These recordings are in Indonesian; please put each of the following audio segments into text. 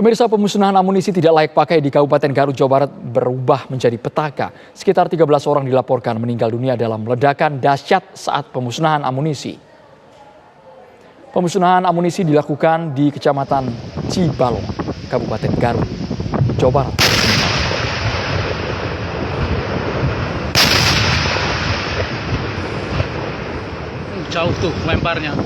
Pemirsa, pemusnahan amunisi tidak layak pakai di Kabupaten Garut, Jawa Barat berubah menjadi petaka. Sekitar 13 orang dilaporkan meninggal dunia dalam ledakan dahsyat saat pemusnahan amunisi. Pemusnahan amunisi dilakukan di Kecamatan Cibalong, Kabupaten Garut, Jawa Barat. Jauh tuh lemparnya.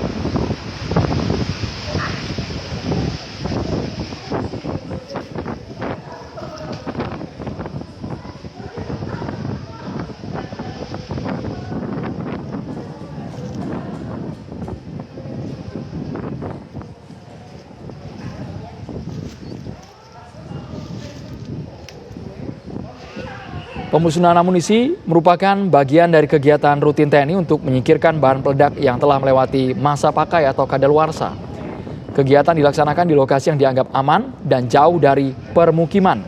Pemusnahan amunisi merupakan bagian dari kegiatan rutin TNI untuk menyingkirkan bahan peledak yang telah melewati masa pakai atau kadaluarsa. Kegiatan dilaksanakan di lokasi yang dianggap aman dan jauh dari permukiman.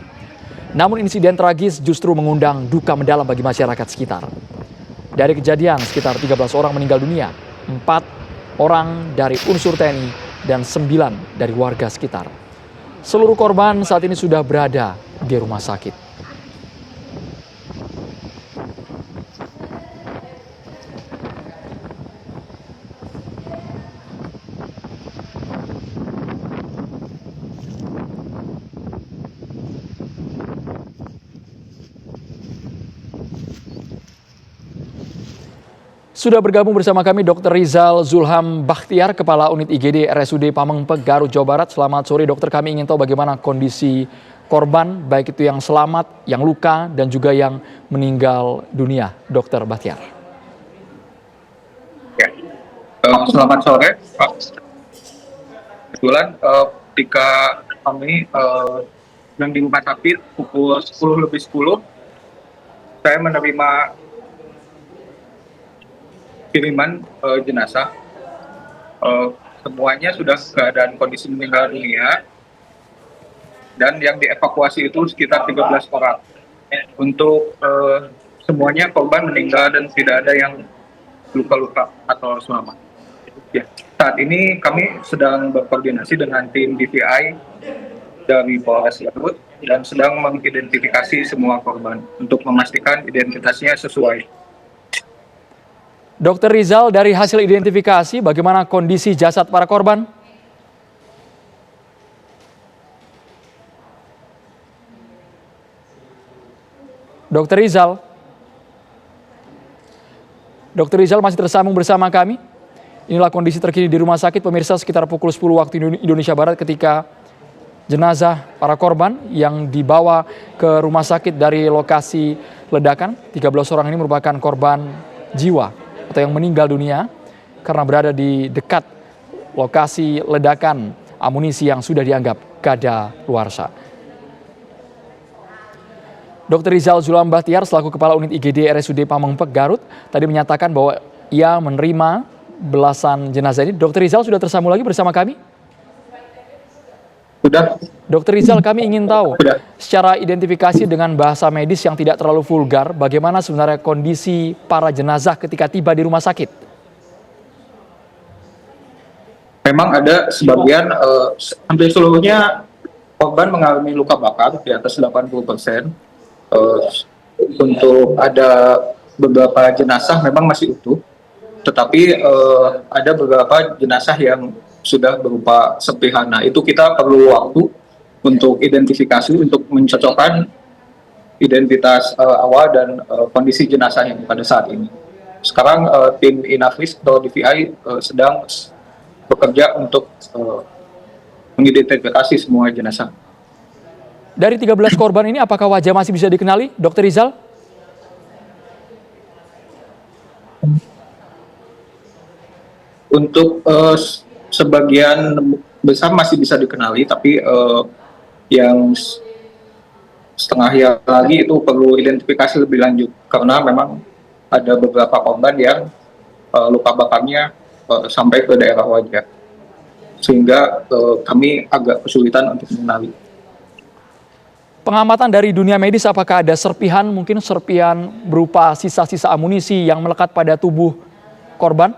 Namun insiden tragis justru mengundang duka mendalam bagi masyarakat sekitar. Dari kejadian, sekitar 13 orang meninggal dunia, 4 orang dari unsur TNI dan 9 dari warga sekitar. Seluruh korban saat ini sudah berada di rumah sakit. Sudah bergabung bersama kami Dr. Rizal Zulham Bakhtiar, Kepala Unit IGD RSUD Pamengpeek, Garut, Jawa Barat. Selamat sore dokter, kami ingin tahu bagaimana kondisi korban, baik itu yang selamat, yang luka, dan juga yang meninggal dunia. Dr. Bakhtiar. Ya. Selamat sore, Pak. Kebetulan ketika kami sedang di rumah sakit pukul 10:10, saya menerima kiriman jenazah. Semuanya sudah keadaan kondisi meninggal dunia, dan yang dievakuasi itu sekitar 13 orang. Untuk semuanya korban meninggal dan tidak ada yang luka-luka atau selamat. Ya, saat ini kami sedang berkoordinasi dengan tim DVI dari Polres Garut dan sedang mengidentifikasi semua korban untuk memastikan identitasnya sesuai. Dr. Rizal, dari hasil identifikasi, bagaimana kondisi jasad para korban? Dr. Rizal. Dr. Rizal masih tersambung bersama kami. Inilah kondisi terkini di rumah sakit, pemirsa, sekitar pukul 10 waktu Indonesia Barat ketika jenazah para korban yang dibawa ke rumah sakit dari lokasi ledakan. 13 orang ini merupakan korban jiwa atau yang meninggal dunia karena berada di dekat lokasi ledakan amunisi yang sudah dianggap kadaluarsa. Dr. Rizal Zulham Bakhtiar selaku Kepala Unit IGD RSUD Pamengpeek, Garut tadi menyatakan bahwa ia menerima belasan jenazah ini. Dr. Rizal sudah tersambung lagi bersama kami? Sudah. Dr. Rizal, kami ingin tahu secara identifikasi dengan bahasa medis yang tidak terlalu vulgar, bagaimana sebenarnya kondisi para jenazah ketika tiba di rumah sakit? Memang ada sebagian, hampir seluruhnya korban mengalami luka bakar di atas 80%. Untuk ada beberapa jenazah memang masih utuh, tetapi ada beberapa jenazah yang sudah berupa serpihan. Nah, itu kita perlu waktu untuk identifikasi, untuk mencocokkan identitas awal dan kondisi jenazah yang pada saat ini. Sekarang tim Inafis atau DVI sedang bekerja untuk mengidentifikasi semua jenazah. Dari 13 korban ini, apakah wajah masih bisa dikenali, Dr. Rizal? Untuk sebagian besar masih bisa dikenali, tapi yang setengah ya lagi itu perlu identifikasi lebih lanjut, karena memang ada beberapa korban yang luka bakarnya sampai ke daerah wajah, sehingga kami agak kesulitan untuk mengenali. Pengamatan dari dunia medis, apakah ada serpihan, mungkin serpihan berupa sisa-sisa amunisi yang melekat pada tubuh korban?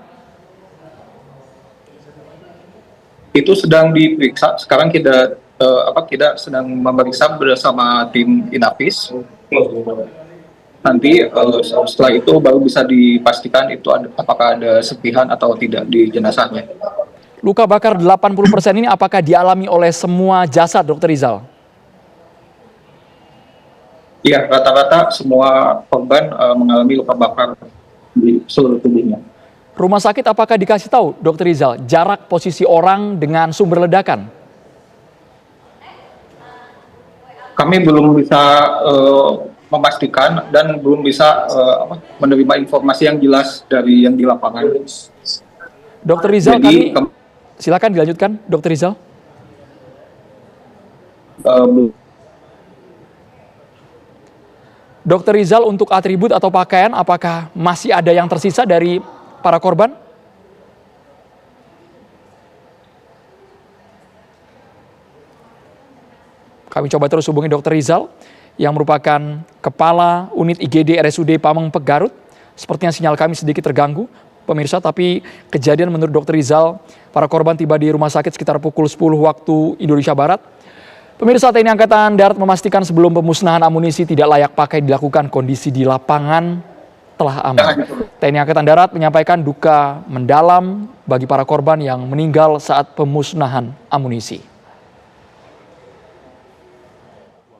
Itu sedang diperiksa. Sekarang kita kita sedang memeriksa bersama tim Inavis. Nanti setelah itu baru bisa dipastikan itu apakah ada serpihan atau tidak di jenazahnya. Luka bakar 80% ini apakah dialami oleh semua jasad, Dr. Rizal? Iya, rata-rata semua korban mengalami luka bakar di seluruh tubuhnya. Rumah sakit apakah dikasih tahu, Dr. Rizal, jarak posisi orang dengan sumber ledakan? Kami belum bisa memastikan dan belum bisa menerima informasi yang jelas dari yang di lapangan. Dr. Rizal, Jadi, silakan dilanjutkan, Dr. Rizal. Dr. Rizal, untuk atribut atau pakaian, apakah masih ada yang tersisa dari para korban? Kami coba terus hubungi Dr. Rizal yang merupakan Kepala Unit IGD RSUD Pamengpeek Garut. Sepertinya sinyal kami sedikit terganggu, pemirsa, tapi kejadian menurut Dr. Rizal, para korban tiba di rumah sakit sekitar pukul 10 waktu Indonesia Barat. Pemirsa, TNI Angkatan Darat memastikan sebelum pemusnahan amunisi tidak layak pakai dilakukan, kondisi di lapangan telah aman. TNI Angkatan Darat menyampaikan duka mendalam bagi para korban yang meninggal saat pemusnahan amunisi.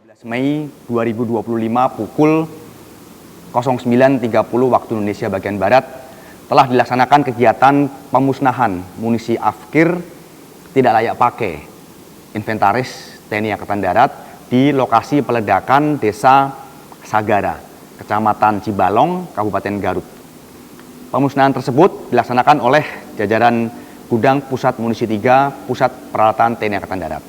12 Mei 2025 pukul 09.30 waktu Indonesia bagian Barat telah dilaksanakan kegiatan pemusnahan munisi afkir tidak layak pakai inventaris TNI Angkatan Darat di lokasi peledakan Desa Sagara, Kecamatan Cibalong, Kabupaten Garut. Pemusnahan tersebut dilaksanakan oleh jajaran Gudang Pusat Munisi 3 Pusat Peralatan TNI Angkatan Darat.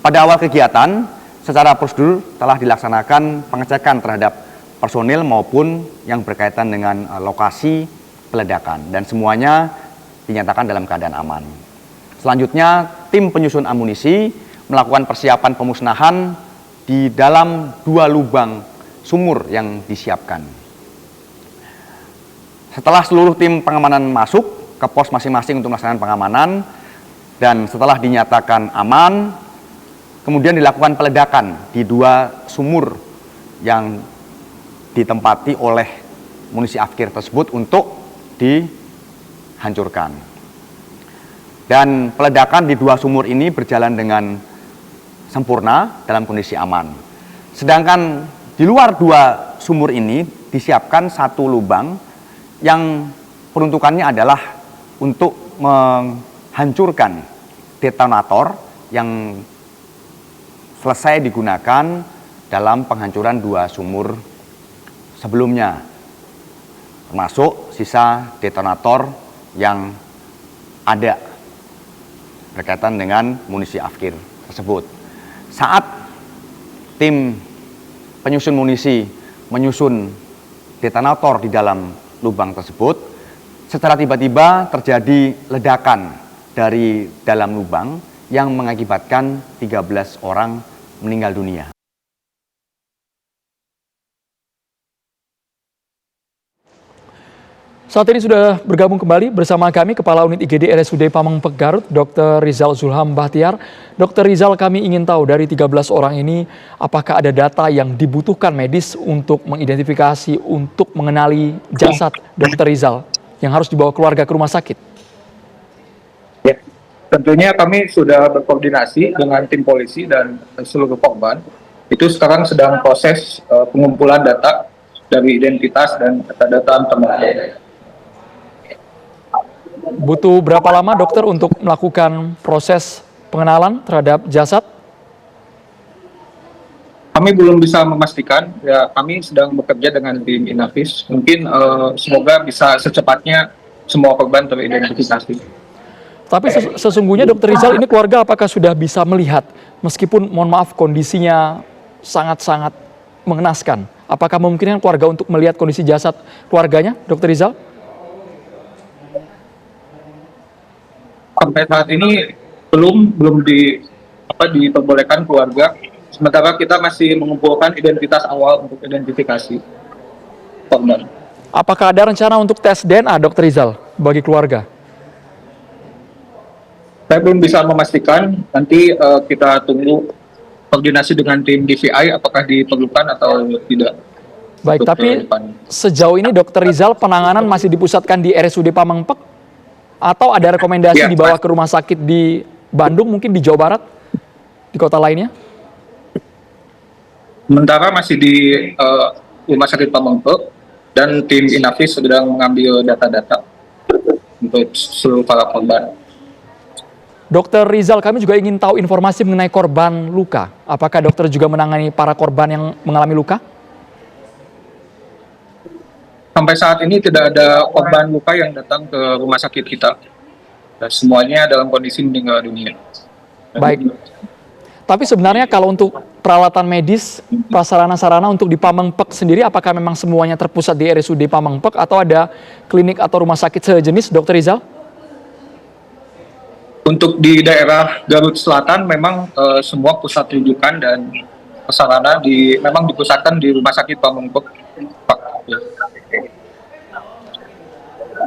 Pada awal kegiatan, secara prosedur telah dilaksanakan pengecekan terhadap personil maupun yang berkaitan dengan lokasi peledakan dan semuanya dinyatakan dalam keadaan aman. Selanjutnya, tim penyusun amunisi melakukan persiapan pemusnahan di dalam 2 lubang sumur yang disiapkan. Setelah seluruh tim pengamanan masuk ke pos masing-masing untuk melaksanakan pengamanan dan setelah dinyatakan aman, kemudian dilakukan peledakan di 2 sumur yang ditempati oleh munisi afkir tersebut untuk dihancurkan. Dan peledakan di 2 sumur ini berjalan dengan sempurna dalam kondisi aman. Sedangkan di luar 2 sumur ini disiapkan 1 lubang yang peruntukannya adalah untuk menghancurkan detonator yang selesai digunakan dalam penghancuran 2 sumur sebelumnya, termasuk sisa detonator yang ada berkaitan dengan munisi afkir tersebut. Saat tim penyusun munisi menyusun detonator di dalam lubang tersebut, secara tiba-tiba terjadi ledakan dari dalam lubang yang mengakibatkan 13 orang meninggal dunia. Saat ini sudah bergabung kembali bersama kami Kepala Unit IGD RSUD Pamengpeek Garut, Dr. Rizal Zulham Bahtiar. Dr. Rizal, kami ingin tahu dari 13 orang ini apakah ada data yang dibutuhkan medis untuk mengidentifikasi, untuk mengenali jasad Dr. Rizal yang harus dibawa keluarga ke rumah sakit? Ya, tentunya kami sudah berkoordinasi dengan tim polisi dan seluruh korban. Itu sekarang sedang proses pengumpulan data dari identitas dan data-data teman. Butuh berapa lama dokter untuk melakukan proses pengenalan terhadap jasad? Kami belum bisa memastikan, ya kami sedang bekerja dengan tim Inavis. Mungkin semoga bisa secepatnya semua korban teridentifikasi. Tapi sesungguhnya Dr. Rizal, ini keluarga apakah sudah bisa melihat, meskipun mohon maaf kondisinya sangat-sangat mengenaskan, apakah memungkinkan keluarga untuk melihat kondisi jasad keluarganya, Dr. Rizal? Sampai saat ini belum diperbolehkan keluarga. Sementara kita masih mengumpulkan identitas awal untuk identifikasi korban. Apakah ada rencana untuk tes DNA, Dr. Rizal, bagi keluarga? Saya belum bisa memastikan, nanti kita tunggu koordinasi dengan tim DVI apakah diperlukan atau tidak. Baik, untuk tapi ke depan. sejauh ini Dokter Rizal penanganan masih dipusatkan di RSUD Pamengpek atau ada rekomendasi Ya, dibawa ke rumah sakit di Bandung, mungkin di Jawa Barat, di kota lainnya? Sementara masih di Rumah Sakit Pamengpek dan tim Inavis sedang mengambil data-data untuk seluruh para korban. Dokter Rizal, kami juga ingin tahu informasi mengenai korban luka. Apakah dokter juga menangani para korban yang mengalami luka? Sampai saat ini tidak ada korban luka yang datang ke rumah sakit kita. Dan semuanya dalam kondisi meninggal dunia. Baik. Tapi sebenarnya kalau untuk peralatan medis, prasarana-sarana untuk di Pamengpek sendiri, apakah memang semuanya terpusat di RSUD Pamengpek atau ada klinik atau rumah sakit sejenis, Dokter Rizal? Untuk di daerah Garut Selatan memang semua pusat rujukan dan sarana memang dipusatkan di rumah sakit Pamengpek. Pak.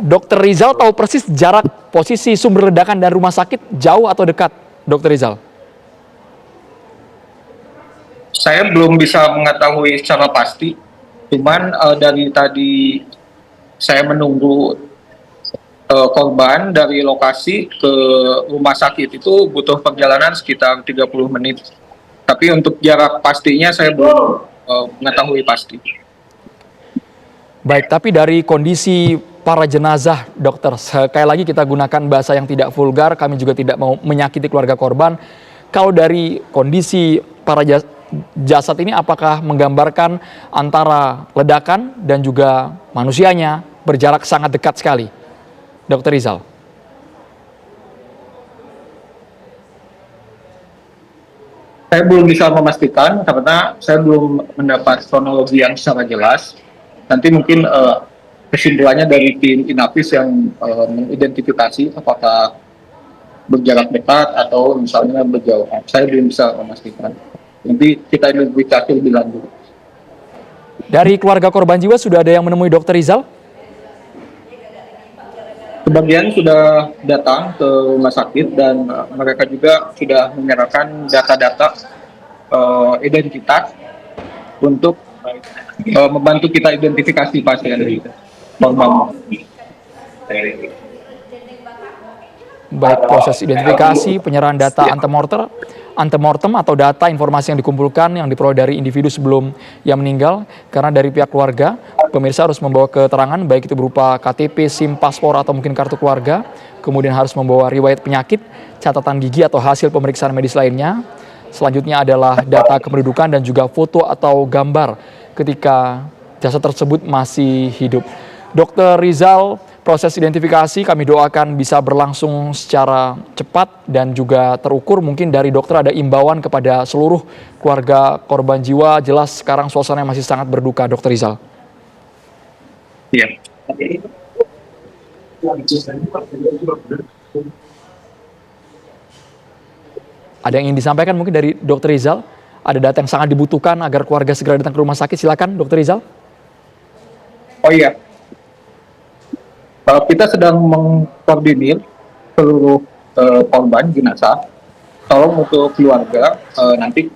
Dokter Rizal tahu persis jarak posisi sumber ledakan dan rumah sakit jauh atau dekat, Dokter Rizal? Saya belum bisa mengetahui secara pasti, cuman dari tadi saya menunggu korban dari lokasi ke rumah sakit itu butuh perjalanan sekitar 30 menit. Tapi untuk jarak pastinya saya belum mengetahui pasti. Baik, tapi dari kondisi para jenazah, dokter, sekali lagi kita gunakan bahasa yang tidak vulgar, kami juga tidak mau menyakiti keluarga korban. Kalau dari kondisi para jasad ini apakah menggambarkan antara ledakan dan juga manusianya berjarak sangat dekat sekali, Dokter Rizal? Saya belum bisa memastikan karena saya belum mendapat kronologi yang secara jelas. Nanti mungkin kesimpulannya dari tim Inavis yang mengidentifikasi apakah berjarak dekat atau misalnya berjauhan. Saya belum bisa memastikan. Nanti kita identifikasi lebih lanjut. Dari keluarga korban jiwa sudah ada yang menemui Dokter Rizal? Sebagian sudah datang ke rumah sakit dan mereka juga sudah menyerahkan data-data identitas untuk membantu kita identifikasi pasien korban. Baik, proses identifikasi, penyerahan data antemortem atau data informasi yang dikumpulkan yang diperoleh dari individu sebelum ia meninggal, karena dari pihak keluarga pemirsa harus membawa keterangan baik itu berupa KTP, SIM, paspor atau mungkin kartu keluarga, kemudian harus membawa riwayat penyakit, catatan gigi atau hasil pemeriksaan medis lainnya. Selanjutnya adalah data kependudukan dan juga foto atau gambar ketika jasad tersebut masih hidup. Dokter Rizal, proses identifikasi kami doakan bisa berlangsung secara cepat dan juga terukur. Mungkin dari dokter ada imbauan kepada seluruh keluarga korban jiwa. Jelas sekarang suasana masih sangat berduka, Dokter Rizal. Iya. Ada yang ingin disampaikan mungkin dari Dokter Rizal? Ada data yang sangat dibutuhkan agar keluarga segera datang ke rumah sakit. Silakan, Dokter Rizal. Oh iya. Kita sedang mengkoordinir seluruh korban jenazah. Tolong untuk keluarga nanti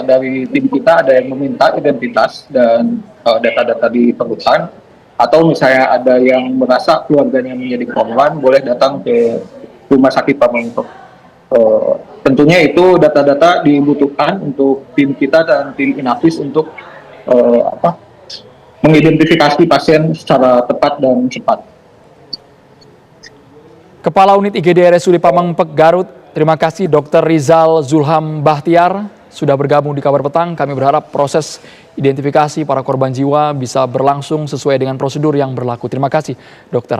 dari tim kita ada yang meminta identitas dan data-data diperlukan, atau misalnya ada yang merasa keluarganya menjadi korban boleh datang ke rumah sakit Pamengpek. Tentunya itu data-data dibutuhkan untuk tim kita dan tim Inavis untuk mengidentifikasi pasien secara tepat dan cepat. Kepala Unit IGD RSUD Pamengpek Garut, terima kasih Dr. Rizal Zulham Bahtiar sudah bergabung di Kabar Petang. Kami berharap proses identifikasi para korban jiwa bisa berlangsung sesuai dengan prosedur yang berlaku. Terima kasih, dokter.